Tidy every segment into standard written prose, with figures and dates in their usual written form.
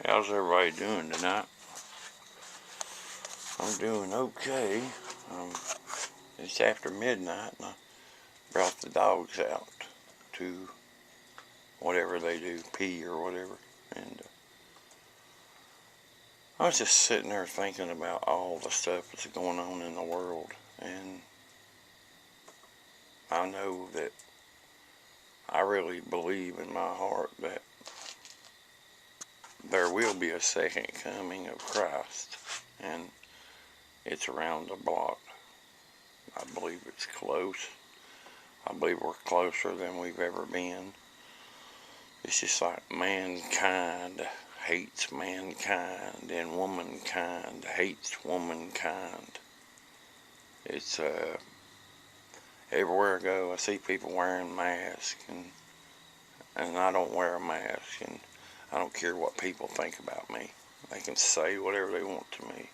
How's everybody doing tonight? I'm doing okay. It's after midnight and I brought the dogs out to whatever they do, pee or whatever. And I was just sitting there thinking about all the stuff that's going on in the world. And I know that I really believe in my heart that there will be a second coming of Christ. And it's around the block. I believe it's close. I believe we're closer than we've ever been. It's just like mankind hates mankind and womankind hates womankind. It's everywhere I go I see people wearing masks and I don't wear a mask, and I don't care what people think about me. They can say whatever they want to me.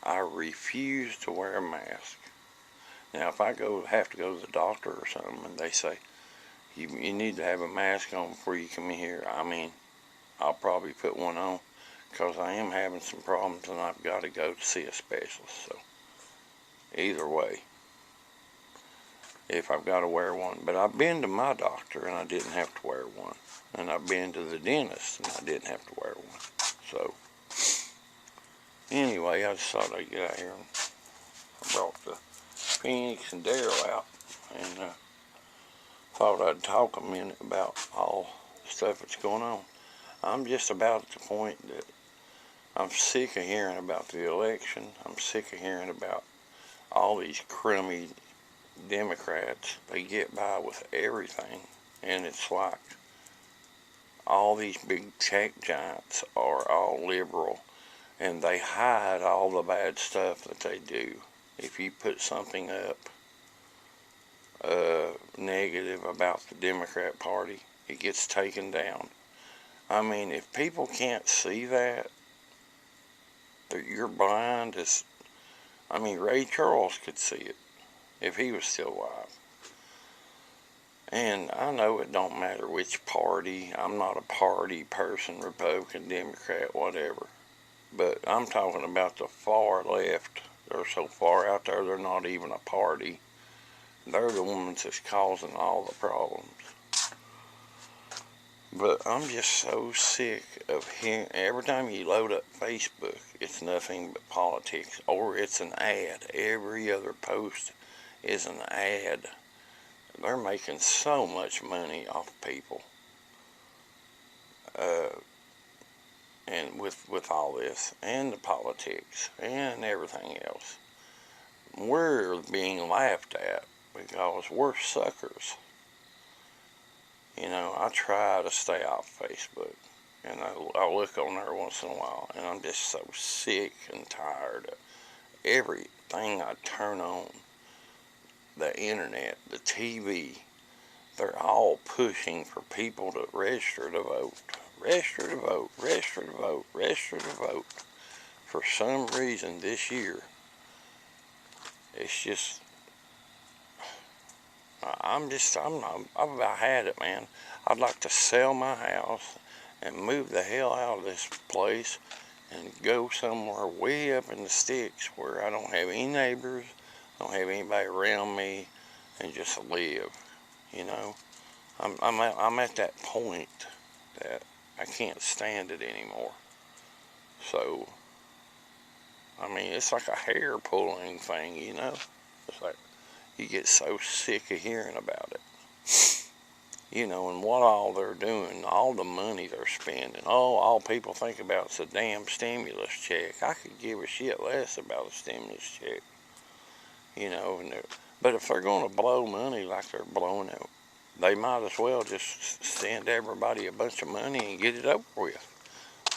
I refuse to wear a mask. Now, if I have to go to the doctor or something and they say, you need to have a mask on before you come in here, I mean, I'll probably put one on because I am having some problems and I've got to go to see a specialist. So, either way, if I've got to wear one. But I've been to my doctor and I didn't have to wear one. And I've been to the dentist and I didn't have to wear one. So, anyway, I just thought I'd get out here and I brought the Phoenix and Daryl out and thought I'd talk a minute about all the stuff that's going on. I'm just about at the point that I'm sick of hearing about the election. I'm sick of hearing about all these crummy Democrats. They get by with everything, and it's like all these big tech giants are all liberal, and they hide all the bad stuff that they do. If you put something up negative about the Democrat Party, it gets taken down. I mean, if people can't see that you're blind as... I mean, Ray Charles could see it if he was still alive. And I know it don't matter which party. I'm not a party person, Republican, Democrat, whatever. But I'm talking about the far left. They're so far out there, they're not even a party. They're the ones that's causing all the problems. But I'm just so sick of hearing, every time you load up Facebook, it's nothing but politics, or it's an ad. Every other post is an ad. They're making so much money off people. And with all this, and the politics, and everything else. We're being laughed at because we're suckers. You know, I try to stay off Facebook, and I look on there once in a while, and I'm just so sick and tired of everything I turn on. The internet, the TV, they're all pushing for people to register to vote. Register to vote, register to vote, register to vote. For some reason this year, it's just... I've about had it, man. I'd like to sell my house and move the hell out of this place and go somewhere way up in the sticks where I don't have any neighbors, don't have anybody around me, and just live, you know. I'm at that point that I can't stand it anymore. So, I mean, it's like a hair pulling thing, you know. It's like you get so sick of hearing about it. You know, and what all they're doing, all the money they're spending. Oh, all people think about is a damn stimulus check. I could give a shit less about a stimulus check. You know, but if they're going to blow money like they're blowing it, they might as well just send everybody a bunch of money and get it over with.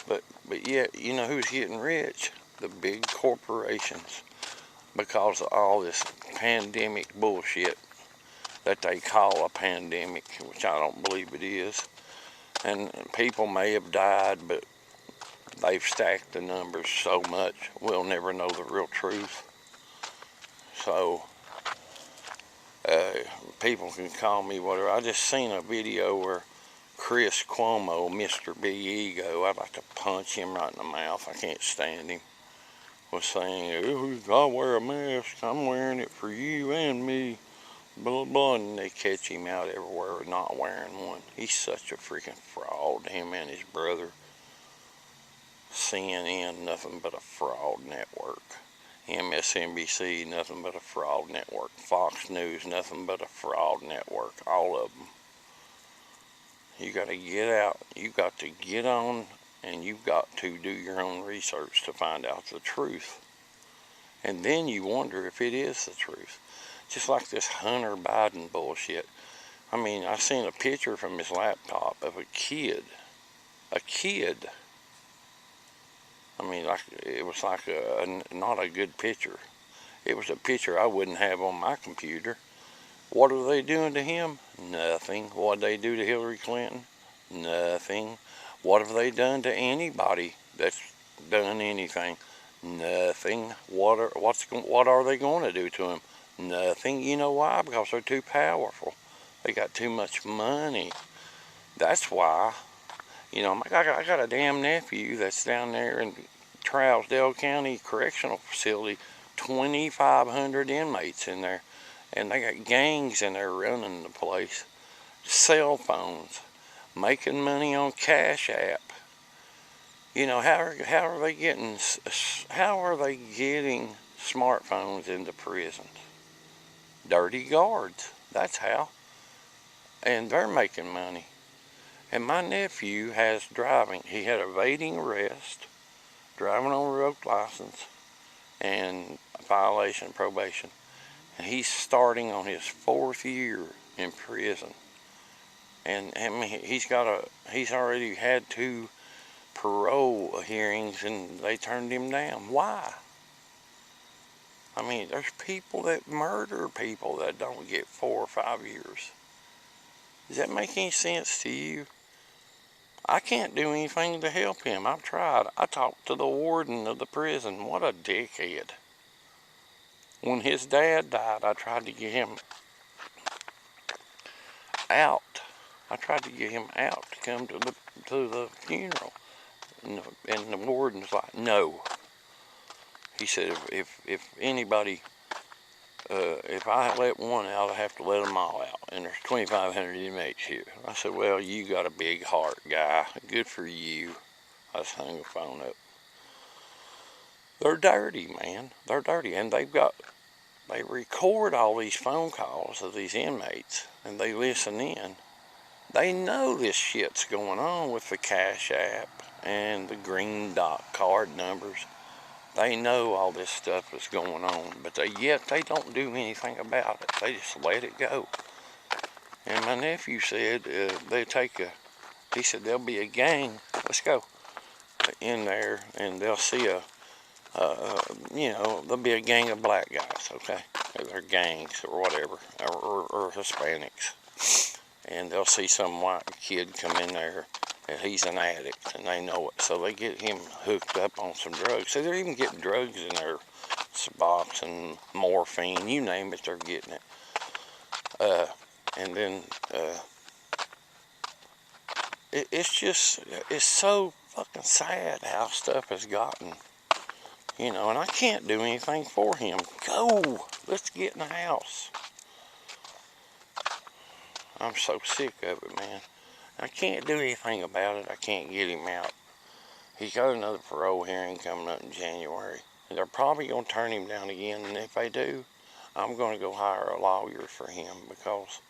But yet, you know who's getting rich? The big corporations. Because of all this pandemic bullshit that they call a pandemic, which I don't believe it is. And people may have died, but they've stacked the numbers so much, we'll never know the real truth. So, people can call me whatever. I just seen a video where Chris Cuomo, Mr. Big Ego, I'd like to punch him right in the mouth. I can't stand him. Was saying, oh, I wear a mask. I'm wearing it for you and me. Blah, blah, and they catch him out everywhere not wearing one. He's such a freaking fraud, him and his brother. CNN, nothing but a fraud network. MSNBC, nothing but a fraud network. Fox News, nothing but a fraud network. All of them. You got to get out. You got to get on, and you've got to do your own research to find out the truth. And then you wonder if it is the truth. Just like this Hunter Biden bullshit. I mean, I seen a picture from his laptop of a kid. A kid. I mean, like it was like not a good picture. It was a picture I wouldn't have on my computer. What are they doing to him? Nothing. What did they do to Hillary Clinton? Nothing. What have they done to anybody that's done anything? Nothing. What are they going to do to him? Nothing. You know why? Because they're too powerful. They got too much money. That's why. You know, I got a damn nephew that's down there in Trousdale County Correctional Facility, 2,500 inmates in there. And they got gangs in there running the place. Cell phones. Making money on Cash App. You know, how are they getting smartphones into prisons? Dirty guards. That's how. And they're making money. And my nephew has driving. He had evading arrest, driving on revoked license, and violation of probation. And he's starting on his 4th year in prison. And I mean, he's already had 2 parole hearings, and they turned him down. Why? I mean, there's people that murder people that don't get 4 or 5 years. Does that make any sense to you? I can't do anything to help him. I've tried. I talked to the warden of the prison. What a dickhead. When his dad died, I tried to get him out. I tried to get him out to come to the funeral. And the warden's like, no. He said, if anybody, if I let one out, I have to let them all out. And there's 2,500 inmates here. I said, well, you got a big heart, guy. Good for you. I just hung the phone up. They're dirty, man. They're dirty. And they record all these phone calls of these inmates, and they listen in. They know this shit's going on with the Cash App and the Green Dot card numbers. They know all this stuff is going on, but yet they don't do anything about it. They just let it go. And my nephew said he said there'll be a gang, let's go, in there, and they'll see there'll be a gang of black guys, okay? They're gangs or whatever, or Hispanics. And they'll see some white kid come in there, and he's an addict, and they know it. So they get him hooked up on some drugs. So they're even getting drugs in their Suboxone, morphine, you name it, they're getting it. And then it's so fucking sad how stuff has gotten, you know, and I can't do anything for him. Go, let's get in the house. I'm so sick of it, man. I can't do anything about it. I can't get him out. He's got another parole hearing coming up in January. And they're probably going to turn him down again. And if they do, I'm going to go hire a lawyer for him because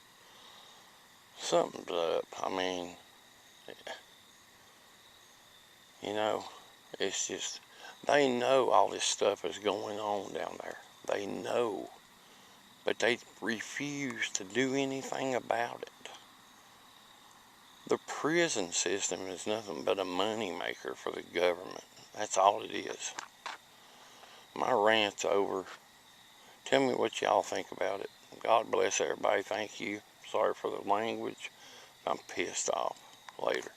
something's up. I mean, you know, it's just, they know all this stuff is going on down there. They know. But they refuse to do anything about it. The prison system is nothing but a money maker for the government. That's all it is. My rant's over. Tell me what y'all think about it. God bless everybody. Thank you. Sorry for the language. I'm pissed off. Later.